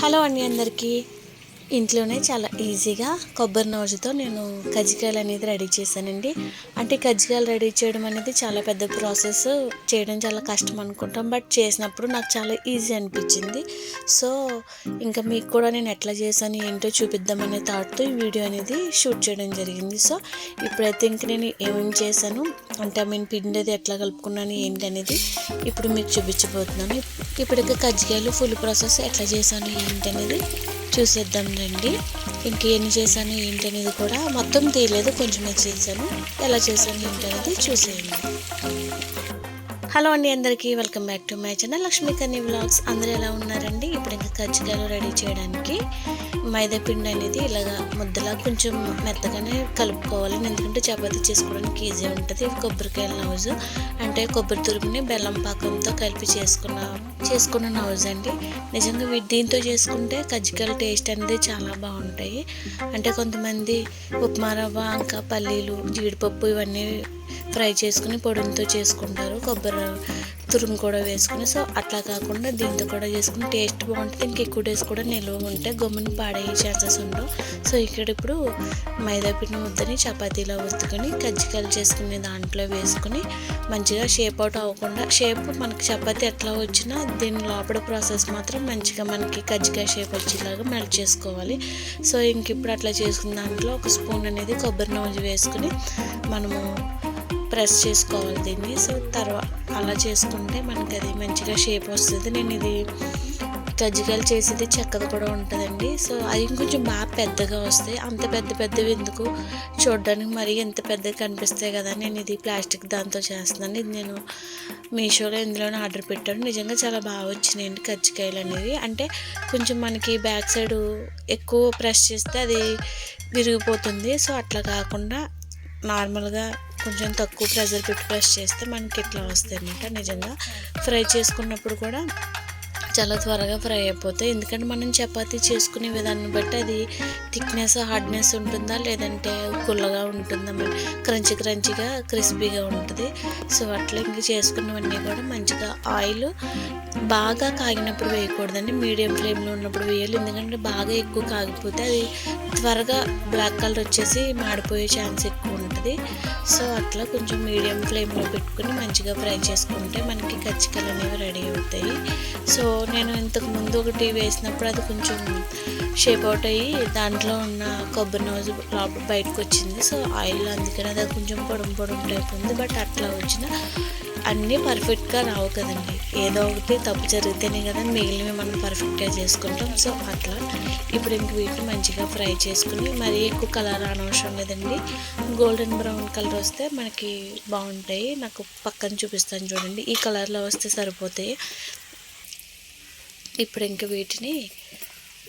Hello అండి అందరికీ. ఇంట్లోనే చాలా ఈజీగా కొబ్బరి నూజుతో నేను కజ్జికాయలు అనేది రెడీ చేశానండి. అంటే కజ్జికాయలు రెడీ చేయడం అనేది చాలా పెద్ద ప్రాసెస్, చేయడం చాలా కష్టం అనుకుంటాం. బట్ చేసినప్పుడు నాకు చాలా ఈజీ అనిపించింది. సో ఇంకా మీకు కూడా నేను ఎట్లా చేశాను ఏంటో చూపిద్దామనే థాట్తో ఈ వీడియో అనేది షూట్ చేయడం జరిగింది. సో ఇప్పుడైతే ఇంక నేను ఏమేమి చేశాను అంటే పిండి అది ఎట్లా కలుపుకున్నాను ఏంటి అనేది ఇప్పుడు మీకు చూపించబోతున్నాను. ఇప్పుడు ఇక కజ్జికాయలు ఫుల్ ప్రాసెస్ ఎట్లా చేశాను ఏంటి అనేది చూసేద్దాం రండి. ఇంకేం చేశాను ఏంటి అనేది కూడా మొత్తం తీయలేదు, కొంచెమే చేశాను. ఎలా చేశాను ఏంటి అనేది చూసేయండి. హలో అండి అందరికీ, welcome back to my channel Lakshmi Kanni vlogs. అందరూ ఎలా ఉన్నారండి? ఇప్పుడు ఇంకా కజ్జికాయలు రెడీ చేయడానికి మైదా పిండి అనేది ఇలాగా ముద్దలా కొంచెం మెత్తగానే కలుపుకోవాలి, ఎందుకంటే చపాతీ చేసుకోవడానికి ఈజీ ఉంటుంది. కొబ్బరికాయల నౌజు అంటే కొబ్బరి తురుముని బెల్లం పాకంతో కలిపి చేసుకున్న నౌజ్ అండి. నిజంగా దీంతో చేసుకుంటే కజ్జికాయల టేస్ట్ అనేది చాలా బాగుంటాయి. అంటే కొంతమంది ఉప్మా రవ్వ, ఇంకా పల్లీలు, జీడిపప్పు ఇవన్నీ ఫ్రై చేసుకుని పొడితో చేసుకుంటారు, కొబ్బరి తురుము కూడా వేసుకుని. సో అట్లా కాకుండా దీంతో కూడా చేసుకుని టేస్ట్ బాగుంటుంది. ఇంకా ఎక్కువ డేస్ కూడా నిల్వ ఉంటే గమ్ముని పాడయ్యే ఛాన్సెస్ ఉండవు. సో ఇక్కడ ఇప్పుడు మైదా పిండి ముద్దని చపాతీలో ఒత్తుకొని కజ్జికాయలు చేసుకునే దాంట్లో వేసుకుని మంచిగా షేప్ అవుట్ అవ్వకుండా, షేప్ మనకి చపాతీ ఎట్లా వచ్చినా దీని లోపల ప్రాసెస్ మాత్రం మంచిగా మనకి కజ్జికాయ షేప్ వచ్చేలాగా మెల్ట్ చేసుకోవాలి. సో ఇంక ఇప్పుడు అట్లా చేసుకున్న దాంట్లో ఒక స్పూన్ అనేది కొబ్బరి నూనె వేసుకుని మనము ప్రెస్ చేసుకోవాలి దీన్ని. సో తర్వాత అలా చేసుకుంటే మనకి అది మంచిగా షేప్ వస్తుంది. నేను ఇది కజ్జికాయలు చేసేది చెక్కది కూడా ఉంటుందండి. సో అవి కొంచెం బాగా పెద్దగా వస్తాయి. అంత పెద్దవి ఎందుకు, చూడడానికి మరీ ఎంత పెద్దగా కనిపిస్తాయి కదా. నేను ఇది ప్లాస్టిక్ దాంతో చేస్తున్నాను. ఇది నేను మీషోలో ఇందులోనే ఆర్డర్ పెట్టాను. నిజంగా చాలా బాగా వచ్చినాయండి కజ్జికాయలు అనేవి. అంటే కొంచెం మనకి బ్యాక్ సైడ్ ఎక్కువ ప్రెస్ చేస్తే అది విరిగిపోతుంది. సో అట్లా కాకుండా నార్మల్గా కొంచెం తక్కువ ప్రెషర్ పెట్టి ప్రెస్ చేస్తే మనకి ఇట్లా వస్తాయి అన్నమాట. నిజంగా ఫ్రై చేసుకున్నప్పుడు కూడా చాలా త్వరగా ఫ్రై అయిపోతాయి, ఎందుకంటే మనం చపాతీ చేసుకునే విధాన్ని బట్టి అది థిక్నెస్, హార్డ్నెస్ ఉంటుందా లేదంటే గుల్లగా ఉంటుందా, క్రంచీగా క్రిస్పీగా ఉంటుంది. సో అట్లా ఇంక చేసుకున్నవన్నీ కూడా మంచిగా ఆయిల్ బాగా కాగినప్పుడు వేయకూడదండి, మీడియం ఫ్లేమ్లో ఉన్నప్పుడు వేయాలి. ఎందుకంటే బాగా ఎక్కువ కాగిపోతే అది త్వరగా బ్లాక్ కలర్ వచ్చేసి మాడిపోయే ఛాన్స్ ఎక్కువ ఉంటుంది. సో అట్లా కొంచెం మీడియం ఫ్లేమ్లో పెట్టుకుని మంచిగా ఫ్రై చేసుకుంటే మనకి కజ్జికాయలు అనేవి రెడీ అవుతాయి. సో నేను ఇంతకుముందు ఒకటి వేసినప్పుడు అది కొంచెం షేప్ అవుట్ అయ్యి దాంట్లో ఉన్న కొబ్బరి నూజు లోపల బయటకు వచ్చింది. సో ఆయిల్ అందుకని అది కొంచెం పొడుం టైప్ ఉంది. బట్ అట్లా వచ్చిన అన్నీ పర్ఫెక్ట్గా రావు కదండి, ఏదో ఒకటి తప్పు జరిగితేనే కదా మిగిలినవి మనం పర్ఫెక్ట్గా చేసుకుంటాం. సో అట్లా ఇప్పుడు ఇంక వీటిని మంచిగా ఫ్రై చేసుకుని, మరీ ఎక్కువ కలర్ అనవసరం లేదండి, గోల్డెన్ బ్రౌన్ కలర్ వస్తే మనకి బాగుంటాయి. నాకు పక్కన చూపిస్తాను చూడండి, ఈ కలర్లో వస్తే సరిపోతాయి. ఇప్పుడు ఇంక వీటిని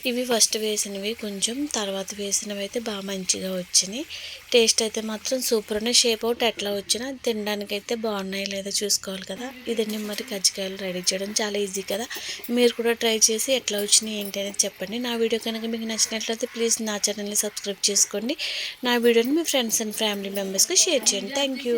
ఇవి ఫస్ట్ వేసినవి కొంచెం, తర్వాత వేసినవి అయితే బాగా మంచిగా వచ్చినాయి. టేస్ట్ అయితే మాత్రం సూపర్ ఉన్నాయి. షేప్ అవుట్ ఎట్లా వచ్చినా తినడానికి అయితే బాగున్నాయి లేదా చూసుకోవాలి కదా. ఇదండి మరి కజ్జికాయలు రెడీ చేయడం చాలా ఈజీ కదా. మీరు కూడా ట్రై చేసి ఎట్లా వచ్చినాయి ఏంటి అనేది చెప్పండి. నా వీడియో కనుక మీకు నచ్చినట్లయితే ప్లీజ్ నా ఛానల్ని సబ్స్క్రైబ్ చేసుకోండి. నా వీడియోని మీ ఫ్రెండ్స్ అండ్ ఫ్యామిలీ మెంబర్స్కి షేర్ చేయండి. Thank you.